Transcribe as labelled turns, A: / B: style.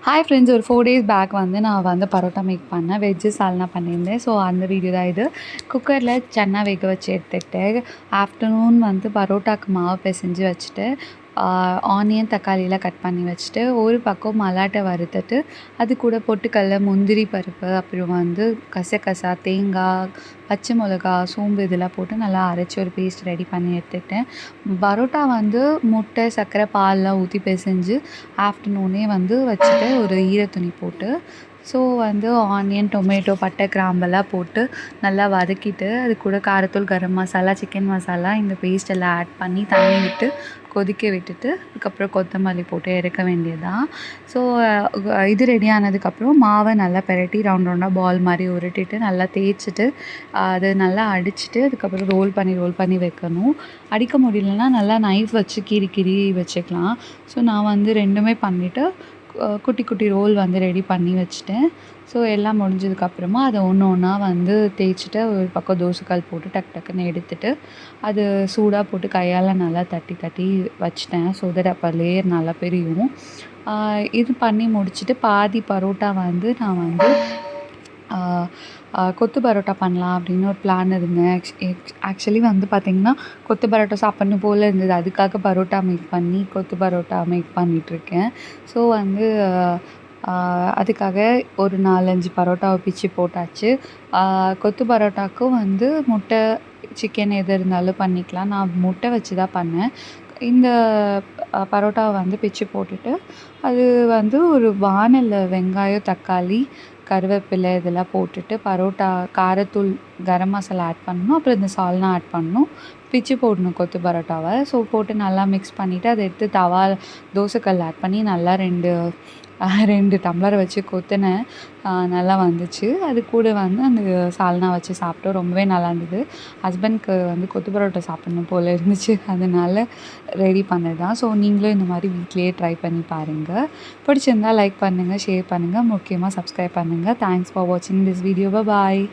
A: Hi friends, ஒரு 4 days back வந்து நான் வந்து பரோட்டா மேக் பண்ணேன். வெஜ்ஜு சால்னா பண்ணியிருந்தேன். ஸோ அந்த வீடியோ தான் இது. குக்கரில் சன்னா வேக வச்சு எடுத்துக்கிட்டேன். ஆஃப்டர்நூன் வந்து பரோட்டாக்கு மாவு பிசைஞ்சு வச்சுட்டு, ஆனியன் தக்காளியெலாம் கட் பண்ணி வச்சுட்டு, ஒரு பக்கம் மல்லாட்டை வறுத்துட்டு, அது கூட பொட்டுக்கடல, முந்திரி பருப்பு, அப்புறம் வந்து கசகசா, தேங்காய், பச்சை மிளகா, சோம்பு இதெல்லாம் போட்டு நல்லா அரைச்சி ஒரு பேஸ்ட் ரெடி பண்ணி எடுத்துக்கிட்டேன். பரோட்டா வந்து முட்டை, சர்க்கரை, பால்லாம் ஊற்றி பிசைஞ்சு ஆஃப்டர்நூனே வந்து வச்சுட்டு ஒரு ஈரத்துணி போட்டு, ஸோ வந்து ஆனியன், டொமேட்டோ, பட்டை, கிராம்பெல்லாம் போட்டு நல்லா வதக்கிட்டு, அது கூட காரத்தூள், கரம் மசாலா, சிக்கன் மசாலா இந்த பேஸ்ட் எல்லாம் ஆட் பண்ணி தண்ணி விட்டு கொதிக்க விட்டுட்டு, அதுக்கப்புறம் கொத்தமல்லி போட்டு இறக்க வேண்டியது தான். ஸோ இது ரெடி ஆனதுக்கப்புறம் மாவை நல்லா பெரட்டி ரவுண்ட் ரவுண்டாக பால் மாதிரி உருட்டிட்டு நல்லா தேய்ச்சிட்டு, அது நல்லா அடிச்சுட்டு, அதுக்கப்புறம் ரோல் பண்ணி வைக்கணும். அடிக்க முடியலன்னா நல்லா நைஃப் வச்சு கீறி கீறி வச்சுக்கலாம். ஸோ நான் வந்து 2மே பண்ணிவிட்டு குட்டி குட்டி ரோல் வந்து ரெடி பண்ணி வச்சுட்டேன். ஸோ எல்லாம் முடிஞ்சதுக்கப்புறமா அதை ஒன்று ஒன்றா வந்து தேய்ச்சிட்டு, ஒரு பக்கம் தோசைக்கல் போட்டு டக்கு டக்குன்னு எடுத்துட்டு, அது சூடாக போட்டு கையால் நல்லா தட்டி தட்டி வச்சுட்டேன். ஸோ தட் அப்போ லேயர் நல்லா பிரியும். இது பண்ணி முடிச்சுட்டு பாதி பரோட்டா வந்து நான் வந்து கொத்து பரோட்டா பண்ணலாம் அப்படின்னு ஒரு பிளான் இருந்தேன். ஆக்சுவலி வந்து பார்த்திங்கன்னா, கொத்து பரோட்டா சாப்பிட்ணும் போல் இருந்தது. அதுக்காக பரோட்டா மேக் பண்ணி கொத்து பரோட்டா மேக் பண்ணிகிட்ருக்கேன். ஸோ வந்து அதுக்காக ஒரு 4, 5 பரோட்டாவை பிச்சு போட்டாச்சு. கொத்து பரோட்டாக்கும் வந்து முட்டை, சிக்கன் எது இருந்தாலும் பண்ணிக்கலாம். நான் முட்டை வச்சு தான் பண்ணேன். இந்த பரோட்டாவை வந்து பிச்சு போட்டுட்டு, அது வந்து ஒரு வாணலியில் வெங்காயம், தக்காளி, கருவேப்பிலை இதெல்லாம் போட்டுட்டு, பரோட்டா காரத்தூள், கரம் மசாலா ஆட் பண்ணணும். அப்புறம் இந்த சால்னா ஆட் பண்ணணும். பிச்சு போடணும் கொத்து பரோட்டாவை. ஸோ போட்டு நல்லா மிக்ஸ் பண்ணிவிட்டு, அதை எடுத்து தோசைக்கல் ஆட் பண்ணி நல்லா 2 டம்ளர் வச்சு கொத்துனேன். நல்லா வந்துச்சு. அது கூட வந்து அந்த சால்னா வச்சு சாப்பிட்டோம். ரொம்பவே நல்லா இருந்தது. ஹஸ்பண்ட்க்கு வந்து கொத்து பரோட்டா சாப்பிட்ணும் போல் இருந்துச்சு. அதனால ரெடி பண்ணது தான். ஸோ நீங்களும் இந்த மாதிரி வீட்லேயே ட்ரை பண்ணி பாருங்கள். பிடிச்சிருந்தா லைக் பண்ணுங்கள், ஷேர் பண்ணுங்கள், முக்கியமாக சப்ஸ்கிரைப் பண்ணுங்கள். தேங்க்ஸ் ஃபார் வாட்சிங் திஸ் வீடியோ. பாய்.